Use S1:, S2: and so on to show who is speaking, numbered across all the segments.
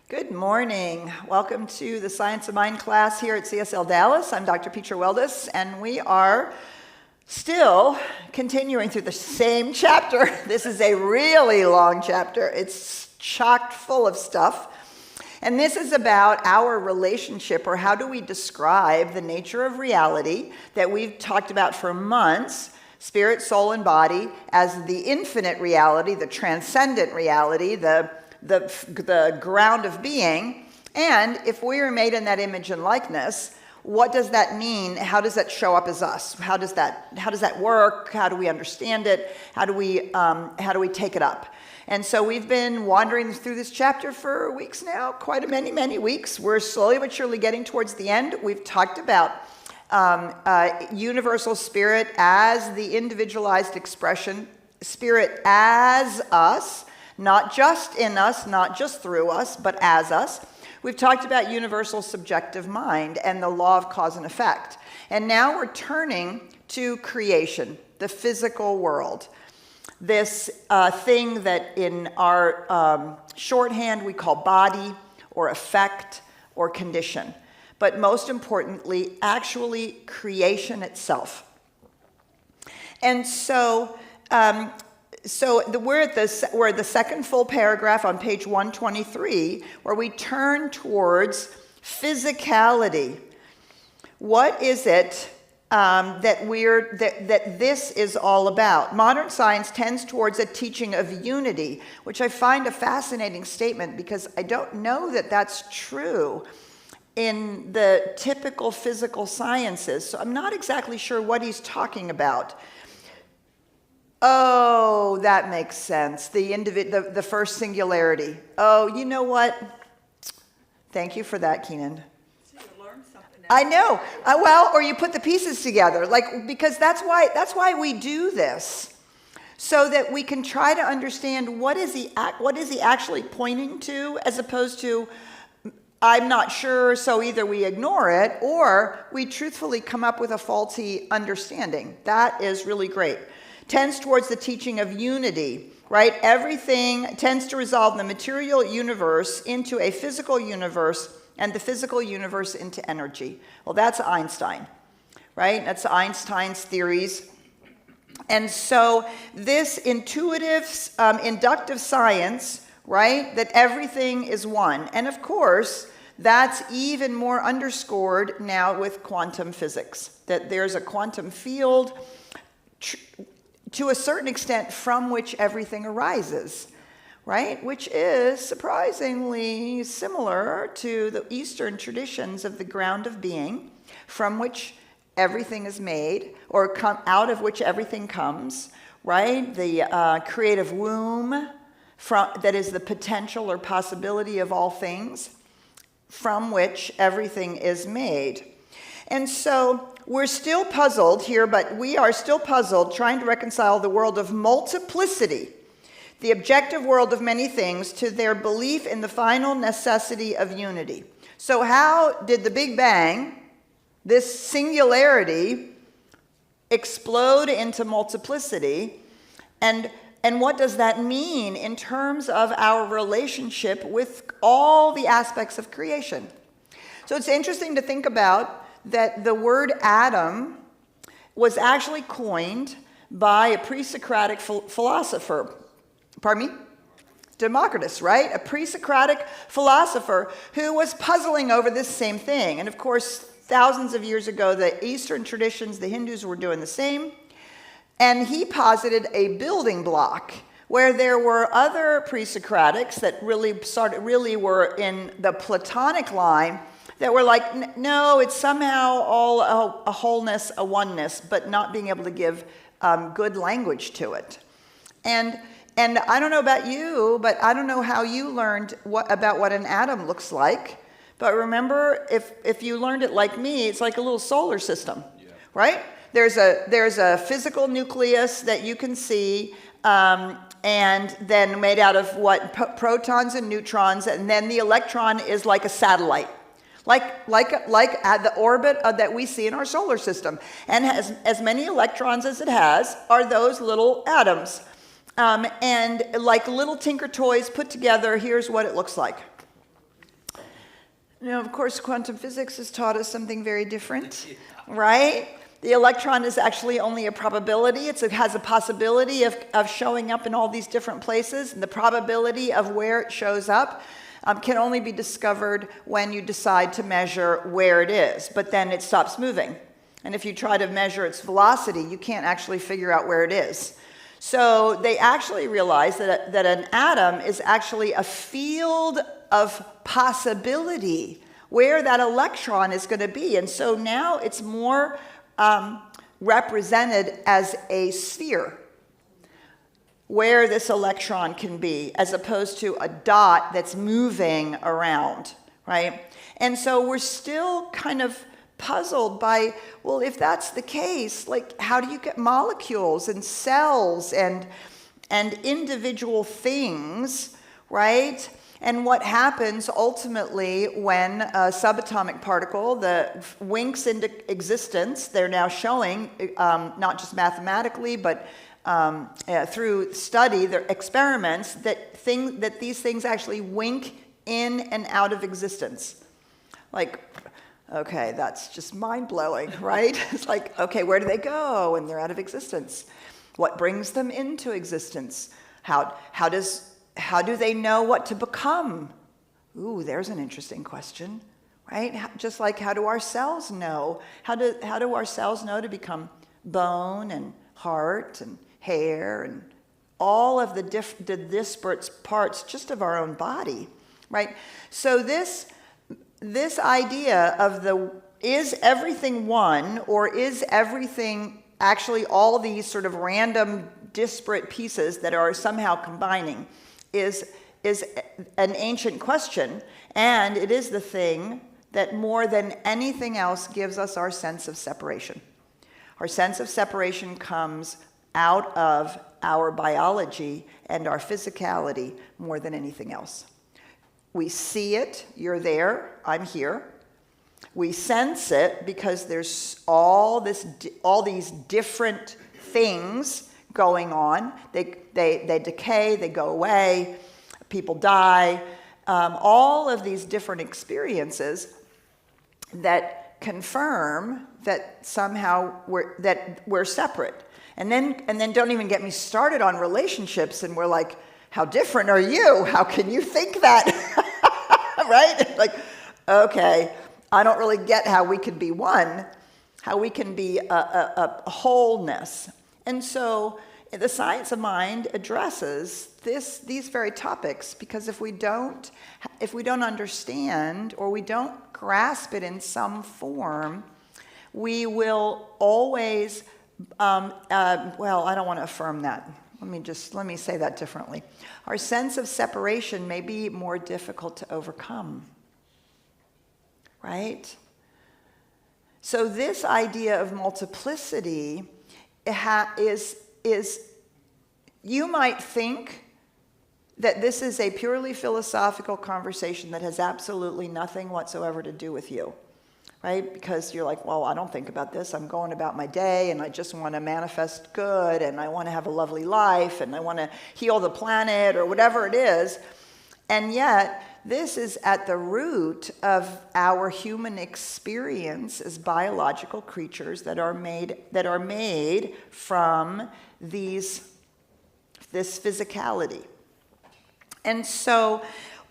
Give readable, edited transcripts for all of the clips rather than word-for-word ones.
S1: Good morning. Welcome to the Science of Mind class here at CSLDallas. I'm Dr. Petra Weldis, and we are still continuing through the same chapter. This is a really long chapter. It's chock full of stuff. And this is about our relationship, or how do we describe the nature of reality that we've talked about for months, spirit, soul, and body, as the infinite reality, the transcendent reality, the ground of being. And if we are made in that image and likeness, what does that mean? How does that show up as us? How does that work? How do we understand it? How do we take it up? And so we've been wandering through this chapter for weeks now, quite many weeks. We're slowly but surely getting towards the end. We've talked about universal spirit as the individualized expression, spirit as us, not just in us, not just through us, but as us. We've talked about universal subjective mind and the law of cause and effect. And now we're turning to creation, the physical world. This thing that in our shorthand we call body or effect or condition. But most importantly, actually creation itself. And so we're at the second full paragraph on page 123, where we turn towards physicality. What is it that this is all about? Modern science tends towards a teaching of unity, which I find a fascinating statement because I don't know that that's true in the typical physical sciences. So I'm not exactly sure what he's talking about. Oh, that makes sense. The first singularity. Oh, you know what? Thank you for that, Keenan.
S2: So you learned something else.
S1: I know. Or you put the pieces together, because that's why we do this, so that we can try to understand what is he actually pointing to, as opposed to I'm not sure, so either we ignore it or we truthfully come up with a faulty understanding. That is really great. Tends towards the teaching of unity, right? Everything tends to resolve the material universe into a physical universe and the physical universe into energy. Well, that's Einstein, right? That's Einstein's theories. And so this intuitive, inductive science, right, that everything is one. And of course, that's even more underscored now with quantum physics, that there's a quantum field to a certain extent from which everything arises, right? Which is surprisingly similar to the Eastern traditions of the ground of being, from which everything is made, or out of which everything comes, right? The creative womb, that is the potential or possibility of all things, from which everything is made. And so we're still puzzled here, but we are still puzzled trying to reconcile the world of multiplicity, the objective world of many things, to their belief in the final necessity of unity. So how did the Big Bang, this singularity, explode into multiplicity? And what does that mean in terms of our relationship with all the aspects of creation? So it's interesting to think about that the word atom was actually coined by a pre-Socratic philosopher. Pardon me? Democritus, right? A pre-Socratic philosopher who was puzzling over this same thing. And of course, thousands of years ago, the Eastern traditions, the Hindus, were doing the same. And he posited a building block where there were other pre-Socratics that really were in the Platonic line, that were like, no, it's somehow all a wholeness, a oneness, but not being able to give good language to it. And I don't know about you, but I don't know how you learned about what an atom looks like. But remember, if you learned it like me, it's like a little solar system, right? There's a physical nucleus that you can see, and then made out of protons and neutrons, and then the electron is like a satellite. Like at the orbit that we see in our solar system. And as many electrons as it has are those little atoms. And like little tinker toys put together, here's what it looks like. Of course, quantum physics has taught us something very different, right? The electron is actually only a probability. It has a possibility of showing up in all these different places, and the probability of where it shows up can only be discovered when you decide to measure where it is, but then it stops moving. And if you try to measure its velocity, you can't actually figure out where it is. So they actually realized that an atom is actually a field of possibility where that electron is going to be. And so now it's more represented as a sphere where this electron can be, as opposed to a dot that's moving around, right? And so we're still kind of puzzled by, well, if that's the case, like, how do you get molecules and cells and individual things, right? And what happens ultimately when a subatomic particle that winks into existence, they're now showing, not just mathematically, but through study, their experiments, that these things actually wink in and out of existence. Like, okay, that's just mind-blowing, right? It's like, okay, where do they go? And they're out of existence. What brings them into existence? How do they know what to become? Ooh, there's an interesting question, right? Just like, how do our cells know? How do our cells know to become bone and heart and hair and all of the disparate parts just of our own body, right? So this idea of is everything one, or is everything actually all these sort of random disparate pieces that are somehow combining, is an ancient question, and it is the thing that more than anything else gives us our sense of separation. Our sense of separation comes out of our biology and our physicality more than anything else. We see it, you're there, I'm here. We sense it because there's all these different things going on. They decay, they go away, people die. All of these different experiences that confirm that somehow we're separate. And then don't even get me started on relationships, and we're like, how different are you? How can you think that? Right? Like, okay, I don't really get how we can be one, how we can be a wholeness. And so the science of mind addresses these very topics, because if we don't understand, or we don't grasp it in some form, we will always, well, I don't want to affirm that. Let me say that differently. Our sense of separation may be more difficult to overcome, right? So this idea of multiplicity is you might think that this is a purely philosophical conversation that has absolutely nothing whatsoever to do with you, right? Because you're like, well, I don't think about this. I'm going about my day, and I just want to manifest good, and I want to have a lovely life, and I want to heal the planet, or whatever it is. And yet, this is at the root of our human experience as biological creatures that are made from this physicality. And so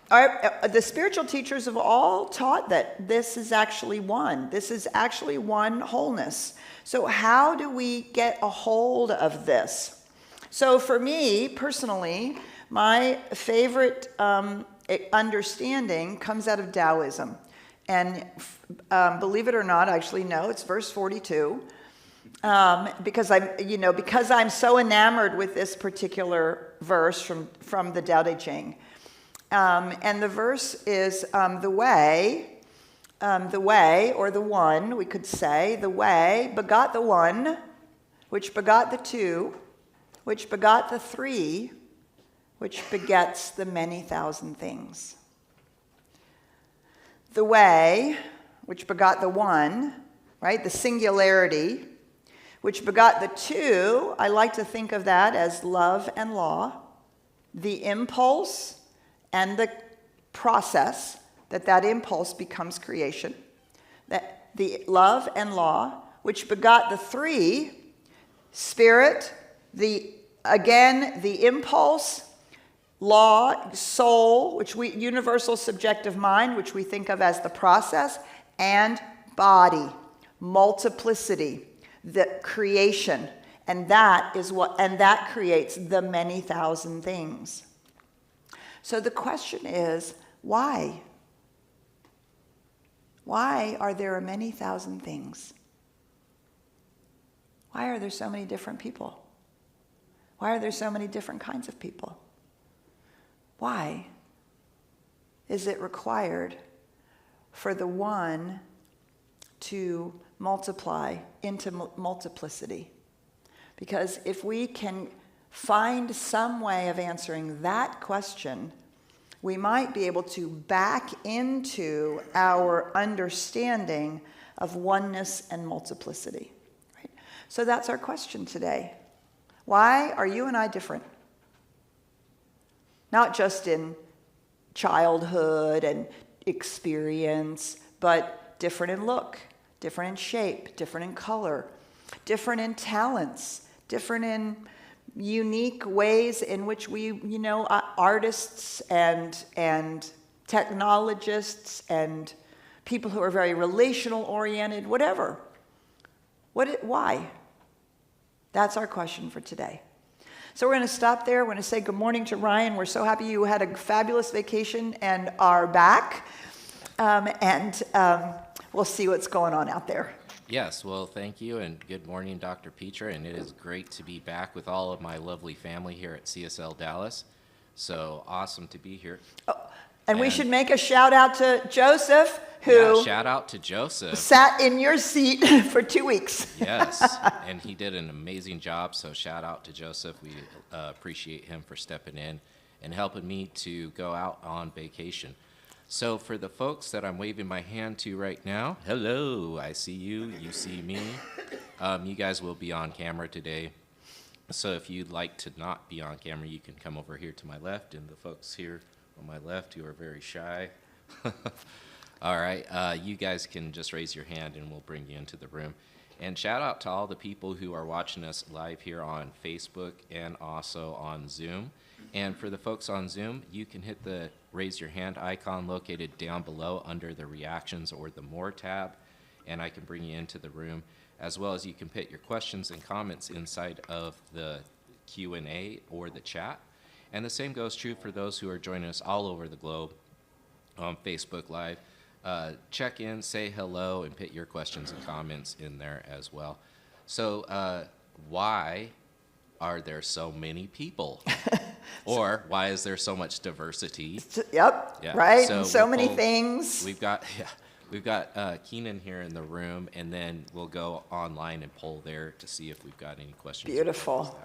S1: the spiritual teachers have all taught that this is actually one. This is actually one wholeness. So how do we get a hold of this? So for me, personally, my favorite understanding comes out of Taoism. And believe it or not, I actually know it's verse 42. Because I'm so enamored with this particular verse from the Tao Te Ching. And the verse is the way, or the one, we could say, the way begot the one, which begot the two, which begot the three, which begets the many thousand things. The way, which begot the one, right, the singularity, which begot the two. I like to think of that as love and law, the impulse and the process, that impulse becomes creation, that the love and law, which begot the three, spirit, the impulse, law, soul, universal subjective mind, which we think of as the process, and body, multiplicity, the creation. And that creates the many thousand things. So the question is, why? Why are there many thousand things? Why are there so many different people? Why are there so many different kinds of people? Why is it required for the one to multiply into multiplicity? Because if we can find some way of answering that question, we might be able to back into our understanding of oneness and multiplicity. Right? So that's our question today. Why are you and I different? Not just in childhood and experience, but different in look, different in shape, different in color, different in talents, different in unique ways in which we, artists and technologists and people who are very relational oriented, whatever. Why? That's our question for today. So we're going to stop there. We're going to say good morning to Ryan. We're so happy you had a fabulous vacation and are back. We'll see what's going on out there.
S3: Yes, well, thank you, and good morning, Dr. Petra, and it is great to be back with all of my lovely family here at CSLDallas. So awesome to be here.
S1: Oh, and we should make a shout out to Joseph, who
S3: shout out to Joseph.
S1: Sat in your seat for 2 weeks.
S3: Yes, and he did an amazing job, so shout out to Joseph. We appreciate him for stepping in and helping me to go out on vacation. So for the folks that I'm waving my hand to right now, hello, I see you, you see me. You guys will be on camera today. So if you'd like to not be on camera, you can come over here to my left, and the folks here on my left who are very shy. All right, you guys can just raise your hand and we'll bring you into the room. And shout out to all the people who are watching us live here on Facebook and also on Zoom. And for the folks on Zoom, you can hit the raise your hand icon located down below under the reactions or the more tab, and I can bring you into the room, as well as you can put your questions and comments inside of the Q&A or the chat. And the same goes true for those who are joining us all over the globe on Facebook Live. Check in, say hello, and put your questions and comments in there as well. So why are there so many people? Or why is there so much diversity?
S1: Yep, yeah. Right, so many things.
S3: We've got Keenan here in the room, and then we'll go online and poll there to see if we've got any questions.
S1: Beautiful.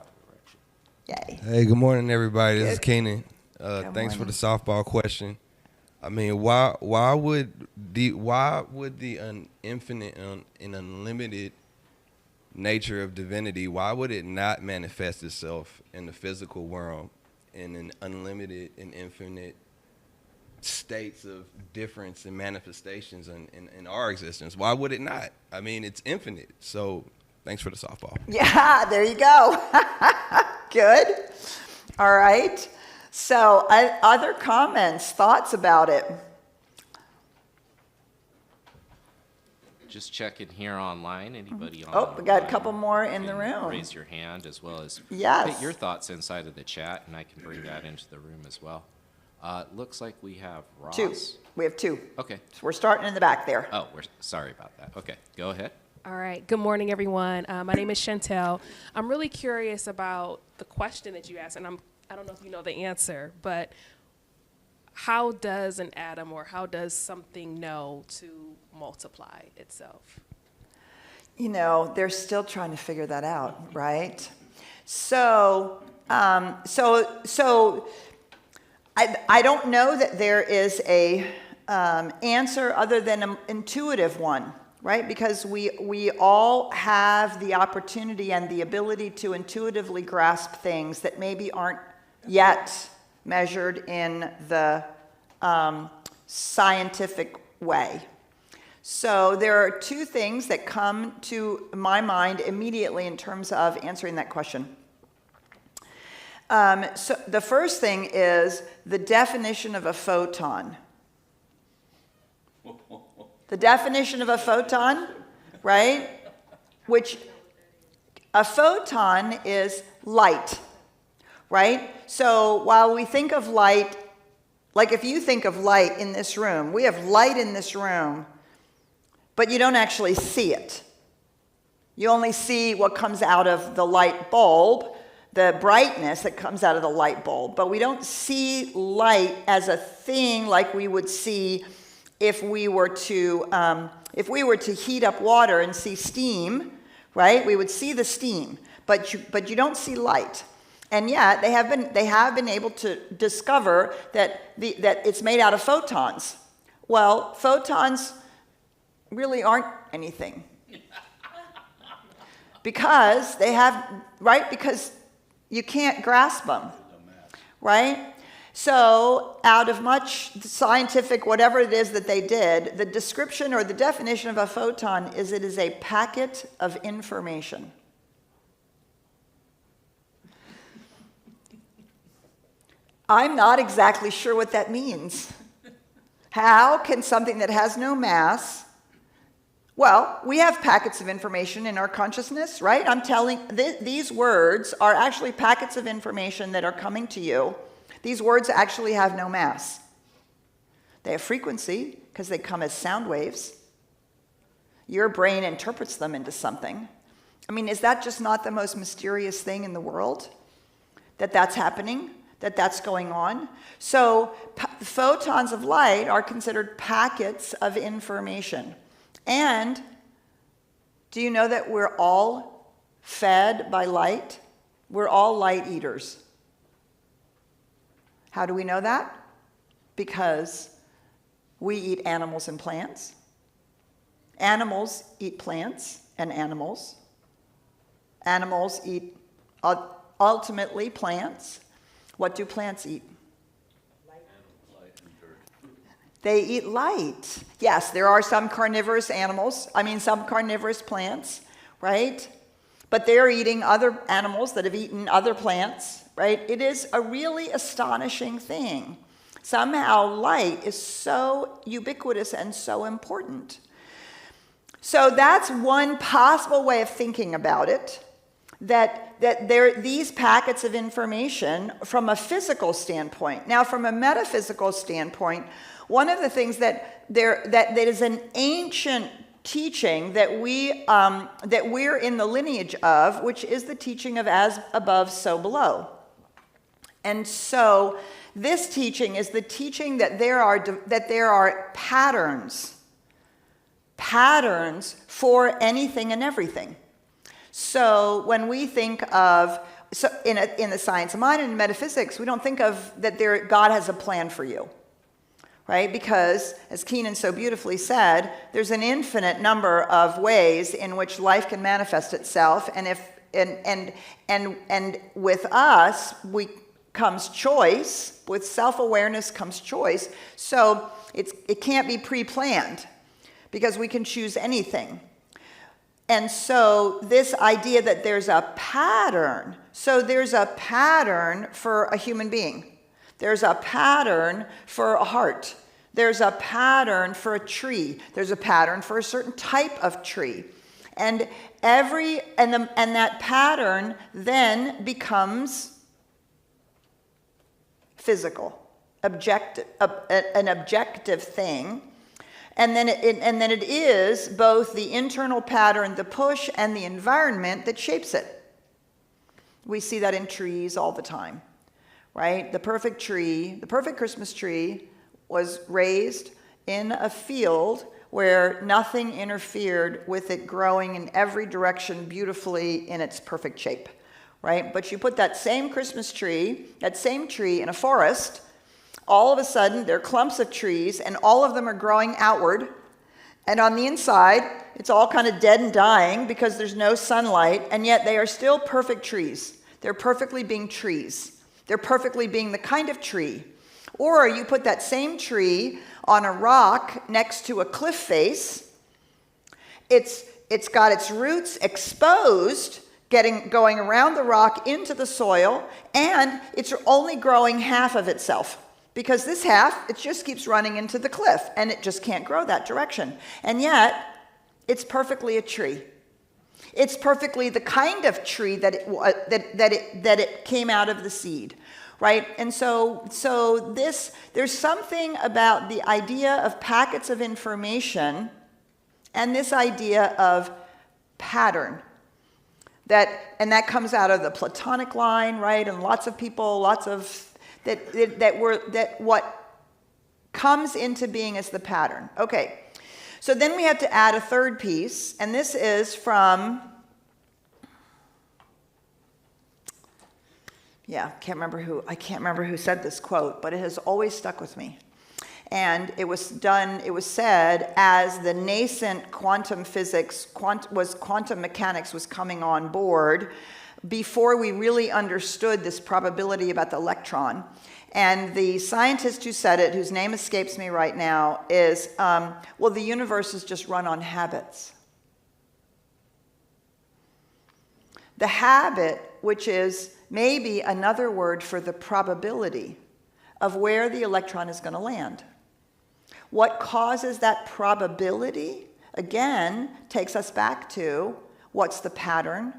S1: Yay.
S4: Hey, good morning, everybody. This is Keenan. Thanks for the softball question. I mean, why would the infinite and unlimited nature of divinity, why would it not manifest itself in the physical world in an unlimited and infinite states of difference and manifestations in our existence? Why would it not? I mean, it's infinite. So thanks for the softball.
S1: Yeah, there you go. Good. All right. So other comments, thoughts about it?
S3: Just check in here online. Anybody on?
S1: Oh, we got a couple more in the room.
S3: Raise your hand, as well as
S1: yes.
S3: Put your thoughts inside of the chat, and I can bring that into the room as well. Looks like we have Ross.
S1: Two. We have two.
S3: Okay.
S1: So we're starting in the back there.
S3: Oh, we're sorry about that. Okay, go ahead.
S5: All right. Good morning, everyone. My name is Chantel. I'm really curious about the question that you asked, and I don't know if you know the answer, but how does an atom or how does something know to multiply itself?
S1: You know, they're still trying to figure that out, right? So I don't know that there is a answer other than an intuitive one, right? Because we all have the opportunity and the ability to intuitively grasp things that maybe aren't yet measured in the scientific way. So there are two things that come to my mind immediately in terms of answering that question. So the first thing is the definition of a photon. The definition of a photon, right? Which a photon is light, right? So while we think of light, like if you think of light in this room, we have light in this room, but you don't actually see it. You only see what comes out of the light bulb, the brightness that comes out of the light bulb, but we don't see light as a thing like we would see if we were to heat up water and see steam, right? We would see the steam, but you don't see light. And yet they have been able to discover that it's made out of photons. Well, photons really aren't anything. Because because you can't grasp them, right? So out of much scientific, whatever it is that they did, the description or the definition of a photon is it is a packet of information. I'm not exactly sure what that means. How can something that has no mass... Well, we have packets of information in our consciousness, right? I'm telling, these words are actually packets of information that are coming to you. These words actually have no mass. They have frequency because they come as sound waves. Your brain interprets them into something. I mean, is that just not the most mysterious thing in the world? That's happening? That's going on? So photons of light are considered packets of information. And do you know that we're all fed by light? We're all light eaters. How do we know that? Because we eat animals and plants. Animals eat plants and animals. Animals eat ultimately plants. What do plants eat? They eat light. Yes, there are some carnivorous some carnivorous plants, right? But they're eating other animals that have eaten other plants, right? It is a really astonishing thing. Somehow light is so ubiquitous and so important. So that's one possible way of thinking about it, that these packets of information from a physical standpoint. Now, from a metaphysical standpoint, one of the things that is an ancient teaching that we're in the lineage of, which is the teaching of as above, so below. And so this teaching is the teaching that there are patterns for anything and everything. So when we think of, in the science of mind and in metaphysics, we don't think of that God has a plan for you. Right? Because, as Keenan so beautifully said, there's an infinite number of ways in which life can manifest itself, and with us comes choice. With self-awareness comes choice. So it can't be pre-planned because we can choose anything. And so this idea that there's a pattern. So there's a pattern for a human being. There's a pattern for a heart. There's a pattern for a tree. There's a pattern for a certain type of tree. And that pattern then becomes physical, an objective thing. And then it is both the internal pattern, the push, and the environment that shapes it. We see that in trees all the time. Right? The perfect tree, the perfect Christmas tree, was raised in a field where nothing interfered with it growing in every direction beautifully in its perfect shape. Right? But you put that same Christmas tree, that same tree in a forest, all of a sudden there are clumps of trees and all of them are growing outward. And on the inside, it's all kind of dead and dying because there's no sunlight, and yet they are still perfect trees. They're perfectly being trees. They're perfectly being the kind of tree. Or you put that same tree on a rock next to a cliff face. It's got its roots exposed, going around the rock into the soil, and it's only growing half of itself. Because this half, it just keeps running into the cliff, and it just can't grow that direction. And yet, it's perfectly a tree. It's perfectly the kind of tree that it came out of the seed, right? And so there's something about the idea of packets of information and this idea of pattern that comes out of the Platonic line, right? And lots of people, what comes into being as the pattern. Okay. So then we have to add a third piece, and this is from, I can't remember who said this quote, but it has always stuck with me. And it was said as the nascent quantum mechanics was coming on board, before we really understood this probability about the electron. And the scientist who said it, whose name escapes me right now, is, the universe is just run on habits. The habit, which is maybe another word for the probability of where the electron is going to land. What causes that probability, again, takes us back to what's the pattern.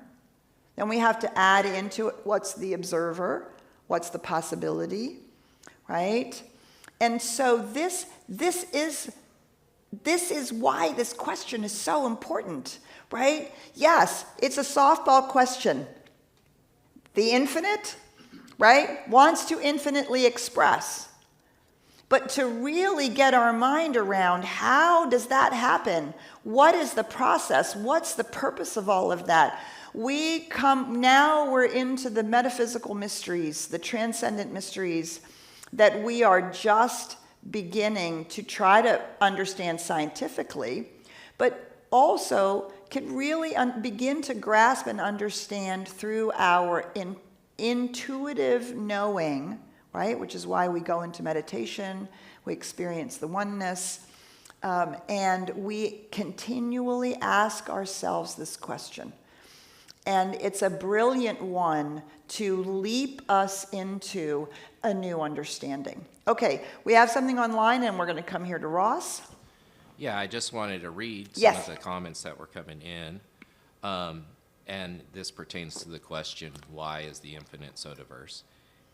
S1: Then we have to add into it what's the observer, what's the possibility, right? And so this is why this question is so important, right? Yes, it's a softball question. The infinite, right, wants to infinitely express. But to really get our mind around how does that happen? What is the process? What's the purpose of all of that? We're into the metaphysical mysteries, the transcendent mysteries that we are just beginning to try to understand scientifically, but also can really begin to grasp and understand through our intuitive knowing, right? Which is why we go into meditation, we experience the oneness, and we continually ask ourselves this question. And it's a brilliant one to leap us into a new understanding. Okay, we have something online, and we're going to come here to Ross.
S3: Yeah, I just wanted to read some
S1: Yes.
S3: of the comments that were coming in. And this pertains to the question, why is the infinite so diverse?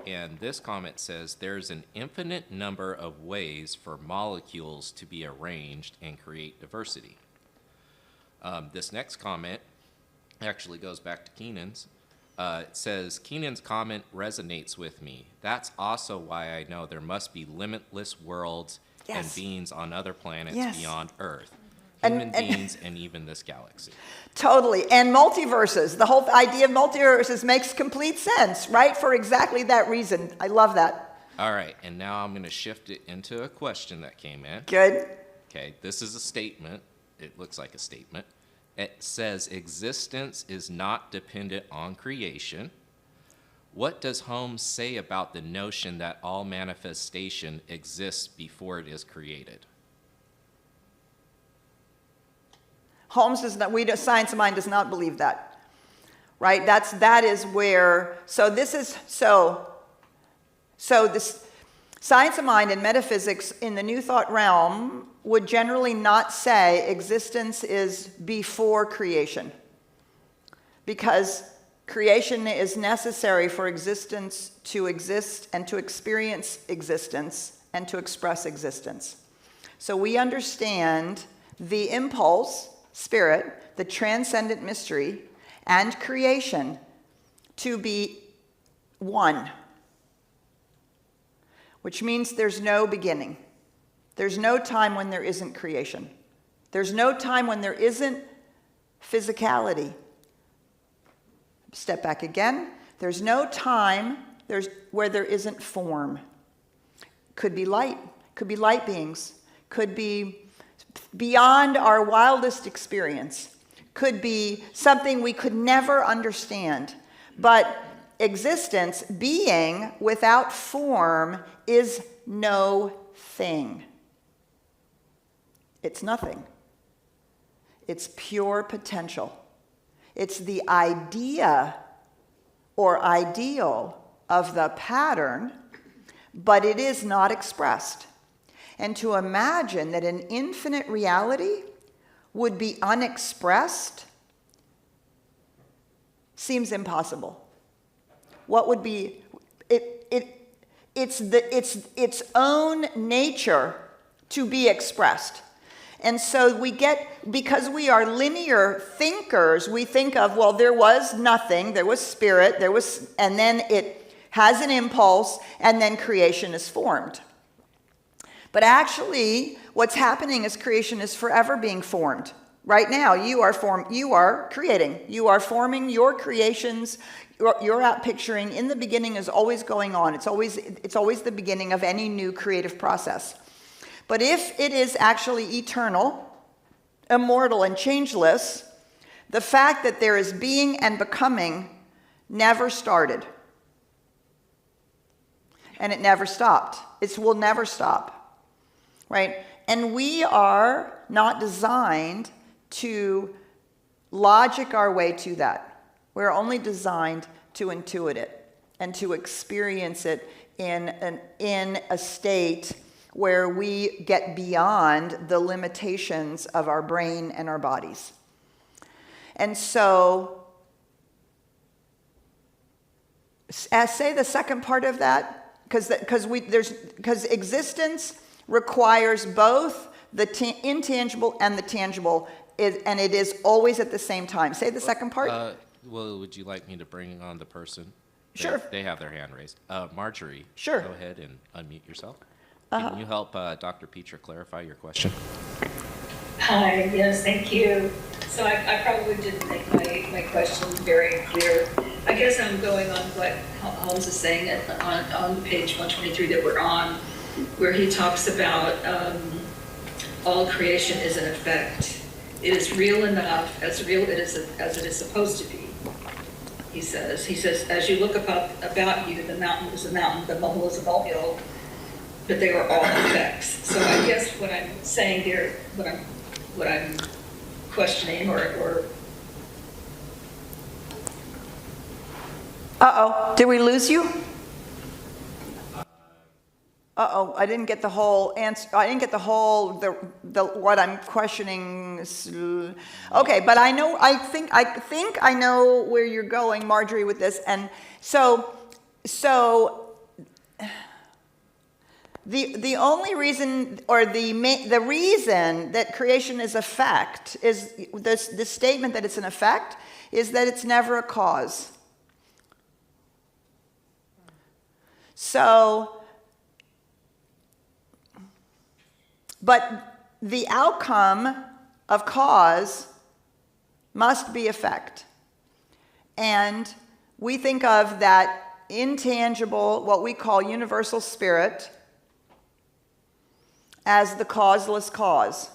S3: And this comment says, there's an infinite number of ways for molecules to be arranged and create diversity. This next comment actually goes back to Keenan's. It says, Keenan's comment resonates with me. That's also why I know there must be limitless worlds and
S1: Yes.
S3: beings on other planets
S1: Yes.
S3: beyond Earth,
S1: And-
S3: human beings, and even this galaxy.
S1: Totally. And multiverses. The whole idea of multiverses makes complete sense, right? For exactly that reason. I love that.
S3: All right, and now I'm going to shift it into a question that came in.
S1: Good.
S3: Okay, this is a statement. It looks like a statement. It says, existence is not dependent on creation. What does Holmes say about the notion that all manifestation exists before it is created?
S1: Holmes does not, Science of Mind does not believe that, right? That is where, this Science of Mind and metaphysics in the New Thought realm would generally not say existence is before creation, because creation is necessary for existence to exist and to experience existence and to express existence. So we understand the impulse, spirit, the transcendent mystery, and creation to be one, which means there's no beginning. There's no time when there isn't creation. There's no time when there isn't physicality. Step back again. There's no time where there isn't form. Could be light beings. Could be beyond our wildest experience. Could be something we could never understand. But existence, being without form, is no thing. It's nothing. It's pure potential. It's the idea or ideal of the pattern, but it is not expressed. And to imagine that an infinite reality would be unexpressed seems impossible. What would be it's its own nature to be expressed. And so because we are linear thinkers, we think of, well, there was nothing, there was spirit, and then it has an impulse, and then creation is formed. But actually, what's happening is creation is forever being formed. Right now, you are creating. You are forming your creations. You're out picturing. In the beginning is always going on. It's always the beginning of any new creative process. But if it is actually eternal, immortal, and changeless, the fact that there is being and becoming never started. And it never stopped. It will never stop. Right? And we are not designed to logic our way to that. We're only designed to intuit it and to experience it in a state where we get beyond the limitations of our brain and our bodies. And so, say the second part of that, because existence requires both the intangible and the tangible, and it is always at the same time. Say the second part.
S3: Well, would you like me to bring on the person?
S1: Sure.
S3: They have their hand raised. Marjorie.
S1: Sure.
S3: Go ahead and unmute yourself. Can you help Dr. Petra clarify your question?
S2: Hi, yes, thank you. So I probably didn't make my question very clear. I guess I'm going on what Holmes is saying on page 123 that we're on, where he talks about all creation is an effect. It is real enough, as real as it is supposed to be. He says, as you look about you, the mountain is a mountain, the molehill is a molehill, but they are all effects. So I guess what I'm saying here, what I'm questioning or
S1: Uh-oh, did we lose you? Uh-oh, I didn't get the whole answer. I didn't get the whole, what I'm questioning. Okay, but I think I know where you're going, Marjorie, with this. And so the only reason, or the reason that creation is a fact, is the statement that it's an effect, is that it's never a cause. So, but the outcome of cause must be effect. And we think of that intangible, what we call universal spirit, as the causeless cause.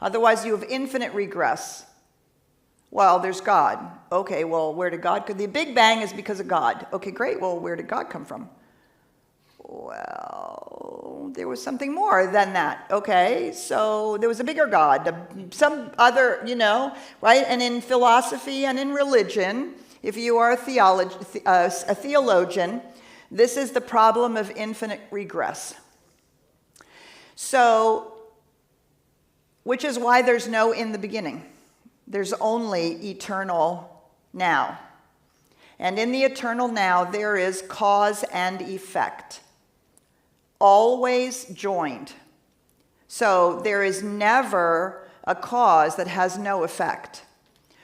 S1: Otherwise, you have infinite regress. Well, there's God. Okay, well, where did God come? The Big Bang is because of God. Okay, great. Well, where did God come from? Well, there was something more than that. Okay, so there was a bigger God, some other, right? And in philosophy and in religion, if you are a theologian, this is the problem of infinite regress. So, which is why there's no in the beginning. There's only eternal now. And in the eternal now, there is cause and effect, always joined. So there is never a cause that has no effect.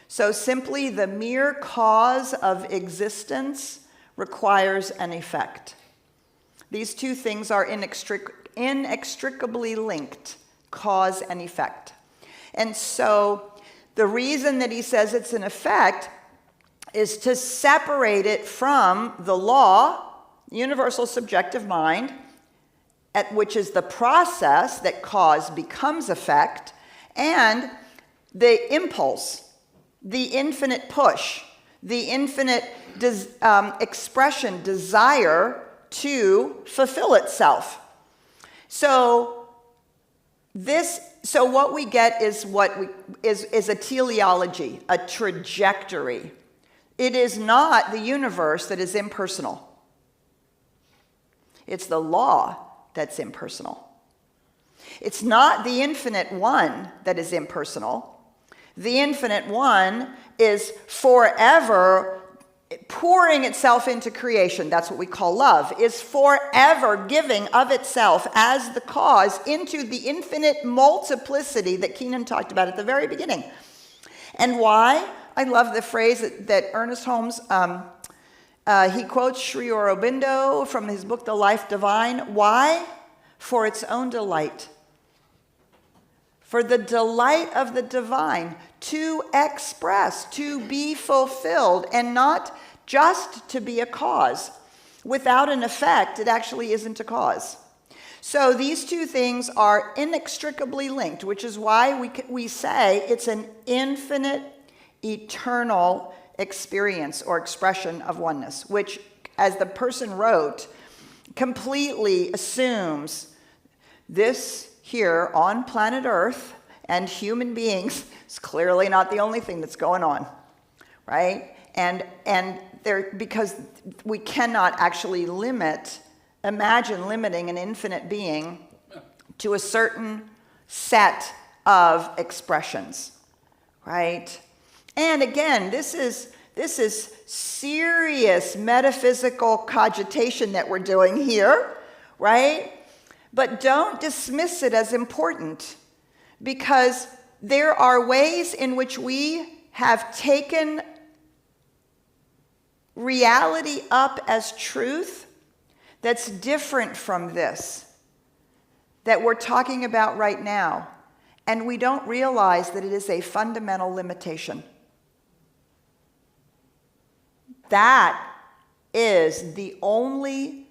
S1: So simply the mere cause of existence requires an effect. These two things are inextricably linked, cause and effect. And so the reason that he says it's an effect is to separate it from the law, universal subjective mind, which is the process that cause becomes effect, and the impulse, the infinite push, the infinite expression, desire to fulfill itself. So So what we get is is a teleology, a trajectory. It is not the universe that is impersonal. It's the law that's impersonal. It's not the infinite one that is impersonal. The infinite one is forever pouring itself into creation. That's what we call love, is forever giving of itself as the cause into the infinite multiplicity that Keenan talked about at the very beginning. And why? I love the phrase that Ernest Holmes, he quotes Sri Aurobindo from his book, The Life Divine. Why? For its own delight. For the delight of the divine to express, to be fulfilled, and not just to be a cause. Without an effect, it actually isn't a cause. So these two things are inextricably linked, which is why we say it's an infinite, eternal experience or expression of oneness, which, as the person wrote, completely assumes this here on planet Earth and human beings is clearly not the only thing that's going on, right? And there, because we cannot actually imagine limiting an infinite being to a certain set of expressions, right? And again, this is serious metaphysical cogitation that we're doing here, right? But don't dismiss it as important, because there are ways in which we have taken reality up as truth that's different from this that we're talking about right now. And we don't realize that it is a fundamental limitation. That is the only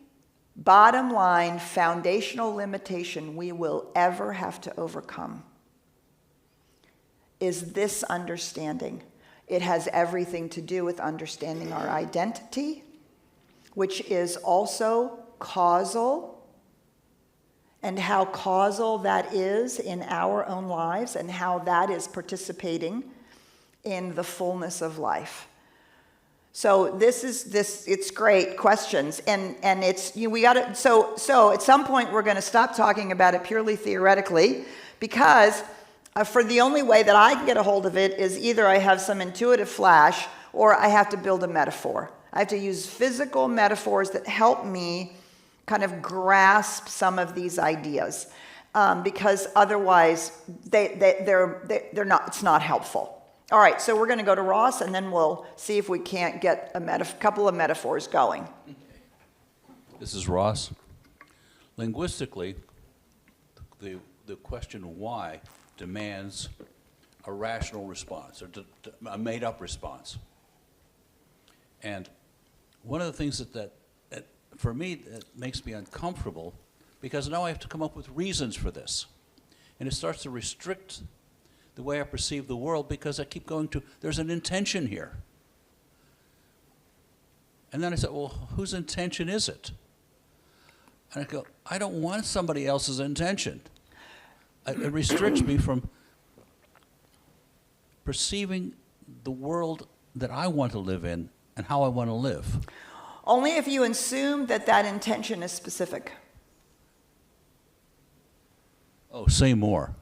S1: bottom line foundational limitation we will ever have to overcome, is this understanding. It has everything to do with understanding our identity, which is also causal, and how causal that is in our own lives, and how that is participating in the fullness of life. So it's great questions, and it's, we got to, so at some point we're going to stop talking about it purely theoretically, because for the only way that I can get a hold of it is either I have some intuitive flash, or I have to build a metaphor. I have to use physical metaphors that help me kind of grasp some of these ideas, because otherwise they're not. It's not helpful. All right, so we're going to go to Ross, and then we'll see if we can't get a couple of metaphors going.
S6: This is Ross. Linguistically, the question why demands a rational response, or a made-up response. And one of the things that for me, that makes me uncomfortable, because now I have to come up with reasons for this. And it starts to restrict the way I perceive the world, because I keep going to, there's an intention here. And then I said, well, whose intention is it? And I go, I don't want somebody else's intention. It restricts me from perceiving the world that I want to live in and how I want to live.
S1: Only if you assume that that intention is specific.
S6: Oh, say more.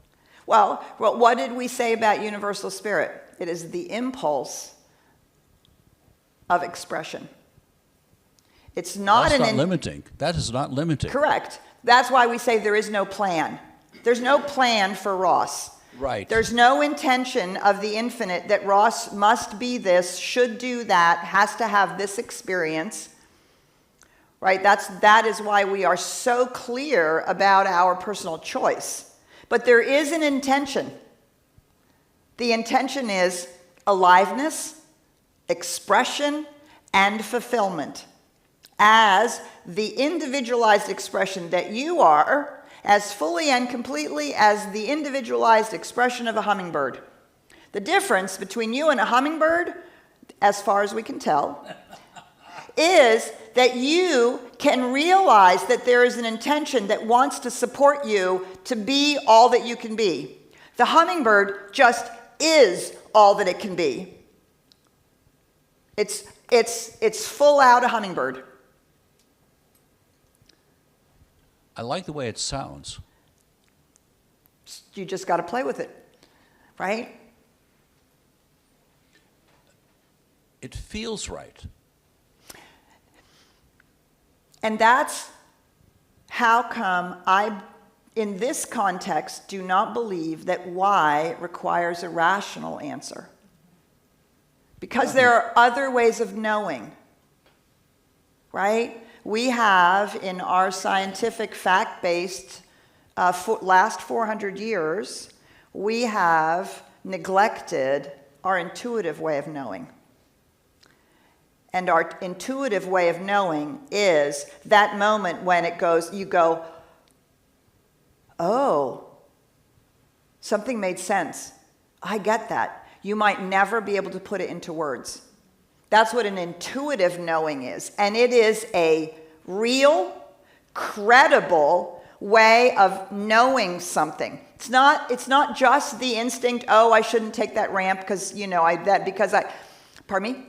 S1: Well, what did we say about universal spirit? It is the impulse of expression. It's not
S6: That's not limiting. That is not limiting.
S1: Correct. That's why we say there is no plan. There's no plan for Ross.
S6: Right.
S1: There's no intention of the infinite that Ross must be this, should do that, has to have this experience. Right? That is why we are so clear about our personal choice. But there is an intention. The intention is aliveness, expression, and fulfillment. As the individualized expression that you are, as fully and completely as the individualized expression of a hummingbird. The difference between you and a hummingbird, as far as we can tell, is that you can realize that there is an intention that wants to support you to be all that you can be. The hummingbird just is all that it can be. It's full out a hummingbird.
S6: I like the way it sounds.
S1: You just got to play with it, right?
S6: It feels right.
S1: And that's how come I, in this context, do not believe that why requires a rational answer. Because there are other ways of knowing, right? We have, in our scientific fact-based last 400 years, we have neglected our intuitive way of knowing. And our intuitive way of knowing is that moment when it goes, you go, oh, something made sense. I get that. You might never be able to put it into words. That's what an intuitive knowing is. And it is a real, credible way of knowing something. It's not just the instinct, oh, I shouldn't take that ramp because, pardon me?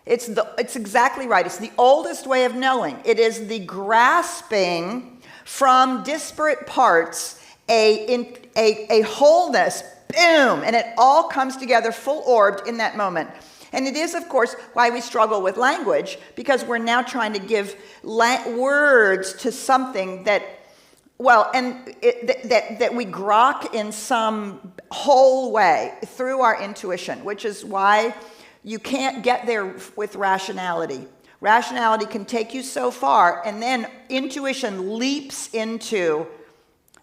S1: It's exactly right. It's the oldest way of knowing. It is the grasping from disparate parts a wholeness, boom, and it all comes together full orbed in that moment. And it is, of course, why we struggle with language, because we're now trying to give words to something that, that we grok in some whole way through our intuition, which is why you can't get there with rationality. Rationality can take you so far, and then intuition leaps into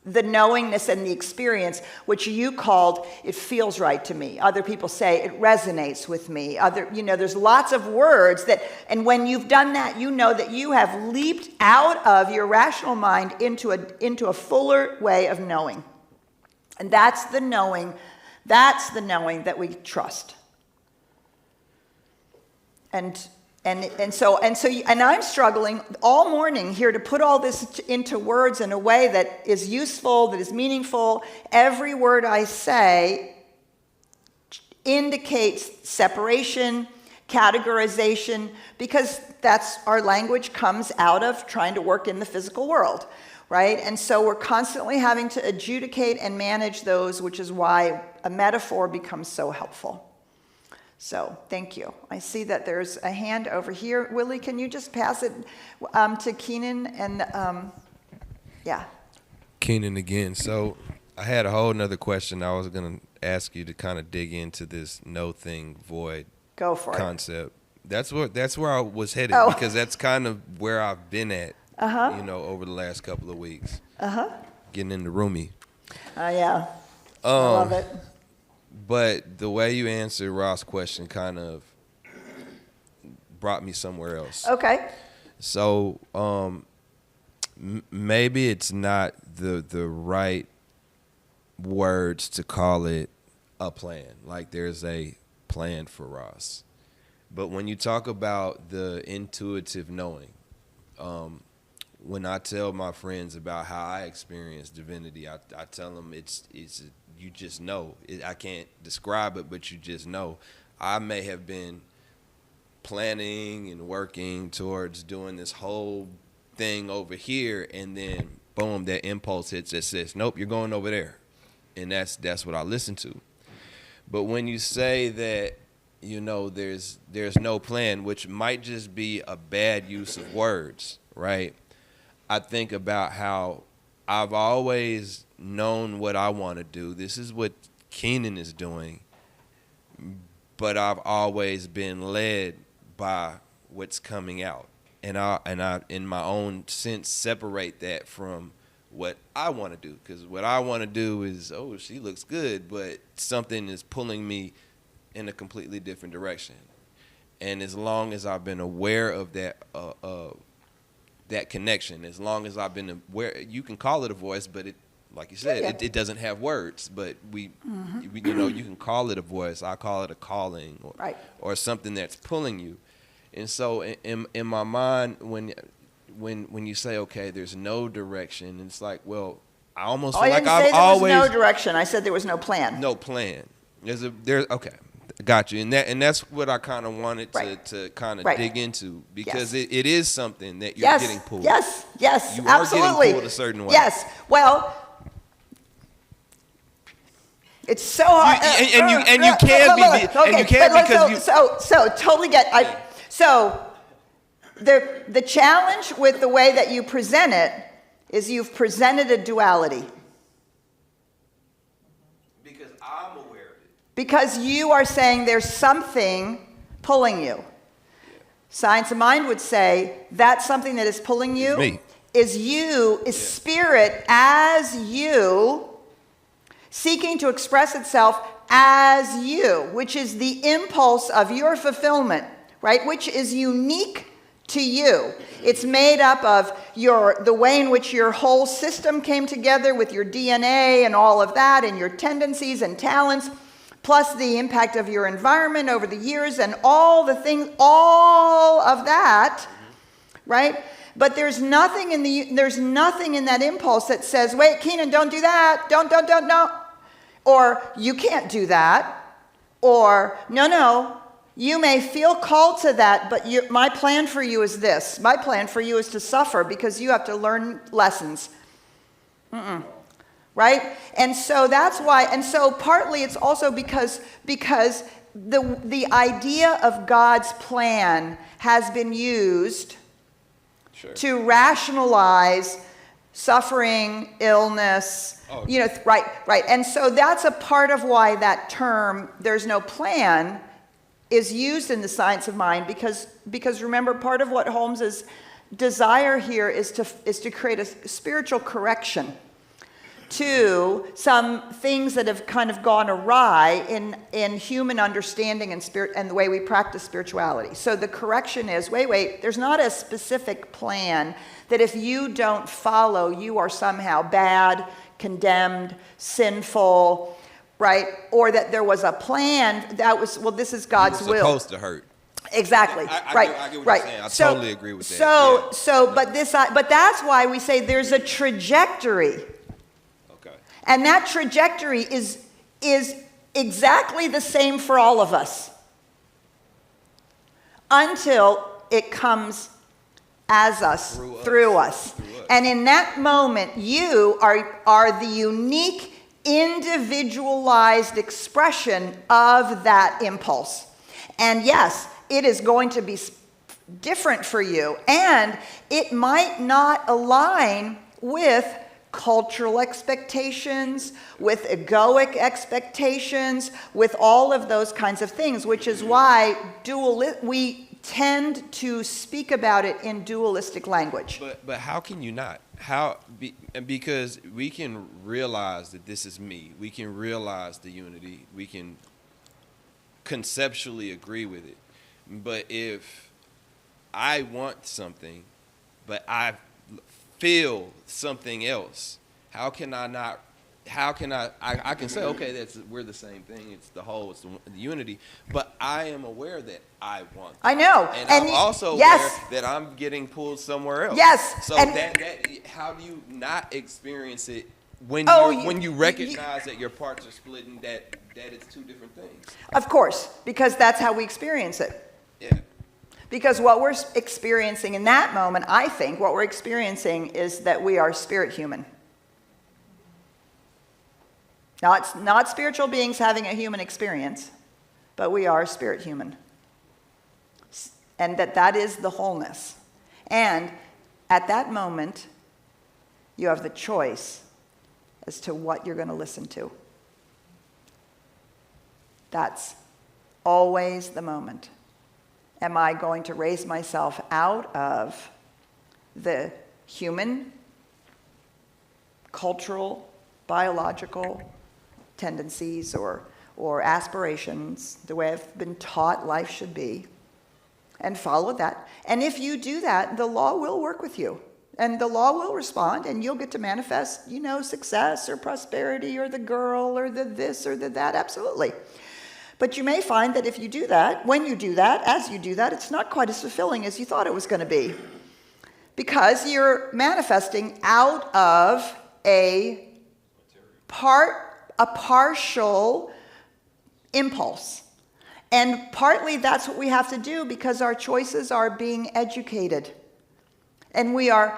S1: the knowingness and the experience, which you called, it feels right to me. Other people say, it resonates with me. There's lots of words that, and when you've done that, you know that you have leaped out of your rational mind into a fuller way of knowing. And that's the knowing that we trust. And I'm struggling all morning here to put all this into words in a way that is useful, that is meaningful. Every word I say indicates separation, categorization, because that's our language comes out of trying to work in the physical world, right? And so we're constantly having to adjudicate and manage those, which is why a metaphor becomes so helpful. So, thank you. I see that there's a hand over here. Willie, can you just pass it to Keenan? And, yeah.
S4: Keenan again. So, I had a whole nother question. I was going to ask you to kind of dig into this no thing void
S1: Go for
S4: concept. That's where I was headed, because that's kind of where I've been at, over the last couple of weeks. Getting in the roomie.
S1: Yeah. I love it.
S4: But the way you answered Ross' question kind of brought me somewhere else.
S1: Okay.
S4: So maybe it's not the right words to call it a plan. Like there's a plan for Ross. But when you talk about the intuitive knowing, when I tell my friends about how I experience divinity, I tell them it's you just know. I can't describe it, but you just know. I may have been planning and working towards doing this whole thing over here, and then boom, that impulse hits that says, nope, you're going over there. And that's what I listen to. But when you say that, there's no plan, which might just be a bad use of words, right? I think about how I've always known what I want to do. This is what Keenan is doing. But I've always been led by what's coming out. And I in my own sense, separate that from what I want to do. Because what I want to do is, oh, she looks good, but something is pulling me in a completely different direction. And as long as I've been aware of that connection, as long as I've been aware, you can call it a voice, but it, like you said, it doesn't have words. But we, you can call it a voice. I call it a calling, or something that's pulling you. And so in my mind, when you say, okay, there's no direction, it's like, well, I almost feel like I've always
S1: there was no direction. I said there was no plan.
S4: no plan. Okay, got you. And that's what I kind of wanted to kind of dig into, because it is something that you're getting pulled.
S1: Yes,
S4: You
S1: absolutely.
S4: are getting pulled a certain way.
S1: Yes. Well, it's so hard.
S4: And you can be, and you can because you.
S1: So totally get. So the challenge with the way that you present it is you've presented a duality.
S4: Because I'm aware of it.
S1: Because you are saying there's something pulling you. Science of mind would say that's something that is pulling you.
S4: Me.
S1: Is spirit as you, seeking to express itself as you, which is the impulse of your fulfillment, right? Which is unique to you. It's made up of the way in which your whole system came together with your DNA and all of that, and your tendencies and talents, plus the impact of your environment over the years and all the things, all of that, right? But there's nothing in that impulse that says, wait, Keenan, don't do that. Don't, no. Or you can't do that. Or no. You may feel called to that, but my plan for you is this. My plan for you is to suffer because you have to learn lessons. Right? And so that's why, and so partly it's also because the idea of God's plan has been used to rationalize suffering, illness, right. And so that's a part of why that term, there's no plan, is used in the science of mind, because remember, part of what Holmes's desire here is to create a spiritual correction to some things that have kind of gone awry in human understanding and spirit and the way we practice spirituality. So the correction is, wait, there's not a specific plan that if you don't follow, you are somehow bad, condemned, sinful, right? Or that there was a plan that was, well, this is God's will.
S4: Supposed to hurt.
S1: Exactly.
S4: I get what you're saying. I totally agree with that.
S1: But that's why we say there's a trajectory.
S4: Okay.
S1: And that trajectory is exactly the same for all of us until it comes as us, through us. And in that moment, you are the unique, individualized expression of that impulse. And yes, it is going to be different for you, and it might not align with cultural expectations, with egoic expectations, with all of those kinds of things, which is why we tend to speak about it in dualistic language.
S4: But how can you not? Because we can realize that this is me. We can realize the unity. We can conceptually agree with it. But if I want something, but I feel something else, how can I not? How can I can say, okay, we're the same thing. It's the whole, it's the unity. But I am aware that I want that.
S1: I know.
S4: And I'm also aware that I'm getting pulled somewhere else.
S1: Yes.
S4: So how do you not experience it when you recognize that your parts are split and that it's two different things?
S1: Of course, because that's how we experience it.
S4: Yeah.
S1: Because what we're experiencing in that moment, I think, what we're experiencing is that we are spirit human. Now, it's not spiritual beings having a human experience, but we are spirit human. And that is the wholeness. And at that moment, you have the choice as to what you're going to listen to. That's always the moment. Am I going to raise myself out of the human, cultural, biological tendencies or aspirations, the way I've been taught life should be, and follow that? And if you do that, the law will work with you. And the law will respond, and you'll get to manifest, success or prosperity or the girl or the this or the that, absolutely. But you may find that if you do that, when you do that, as you do that, it's not quite as fulfilling as you thought it was going to be. Because you're manifesting out of a partial impulse. And partly that's what we have to do because our choices are being educated. And we are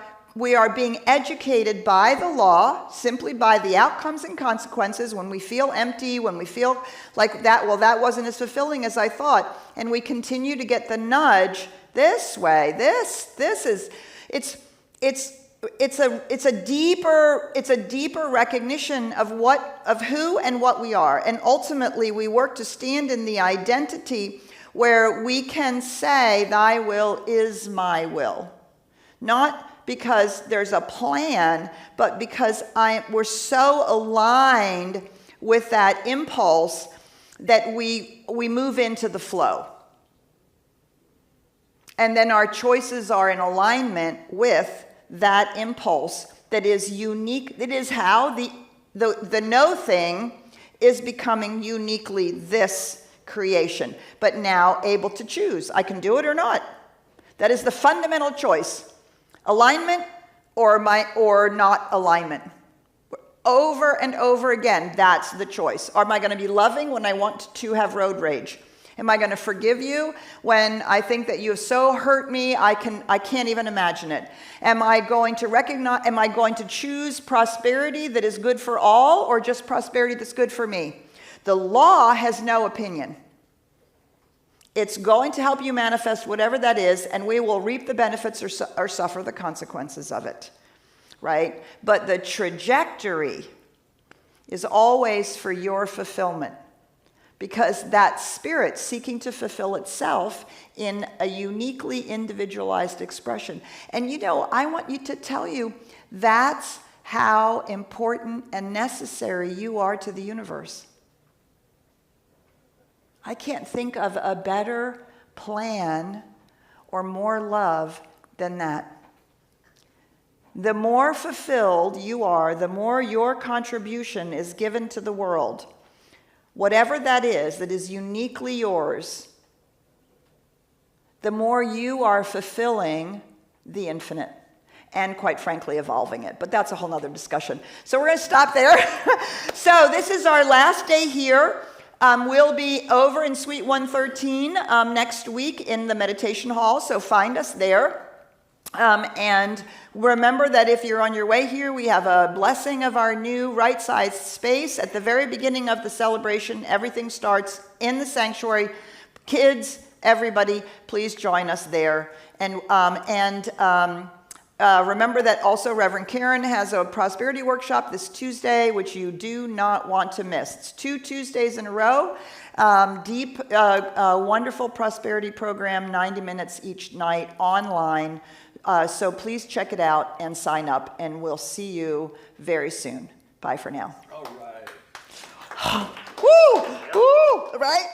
S1: being educated by the law, simply by the outcomes and consequences. When we feel empty, when we feel like that, well, that wasn't as fulfilling as I thought, and we continue to get the nudge this way. It's a deeper recognition of who and what we are, and ultimately we work to stand in the identity where we can say, "Thy will is my will," not because there's a plan, but because we're so aligned with that impulse that we move into the flow. And then our choices are in alignment with that impulse that is unique. That is how the no thing is becoming uniquely this creation, but now able to choose. I can do it or not. That is the fundamental choice. Alignment or not alignment. Over and over again, that's the choice. Am I going to be loving when I want to have road rage? Am I going to forgive you when I think that you have so hurt me I can't even imagine it? Am I going to choose prosperity that is good for all or just prosperity that's good for me? The law has no opinion. It's going to help you manifest whatever that is, and we will reap the benefits or suffer the consequences of it, right? But the trajectory is always for your fulfillment, because that spirit seeking to fulfill itself in a uniquely individualized expression. And I want to tell you, that's how important and necessary you are to the universe. I can't think of a better plan or more love than that. The more fulfilled you are, the more your contribution is given to the world. Whatever that is uniquely yours, the more you are fulfilling the infinite and, quite frankly, evolving it. But that's a whole nother discussion. So we're going to stop there. So this is our last day here. We'll be over in Suite 113 next week in the meditation hall, so find us there. And remember that if you're on your way here, we have a blessing of our new right-sized space. At the very beginning of the celebration, everything starts in the sanctuary. Kids, everybody, please join us there. And remember that also Reverend Karen has a prosperity workshop this Tuesday, which you do not want to miss. It's 2 Tuesdays in a row. Deep, wonderful prosperity program, 90 minutes each night online. So please check it out and sign up, and we'll see you very soon. Bye for now.
S6: All right.
S1: Woo! Woo! Right?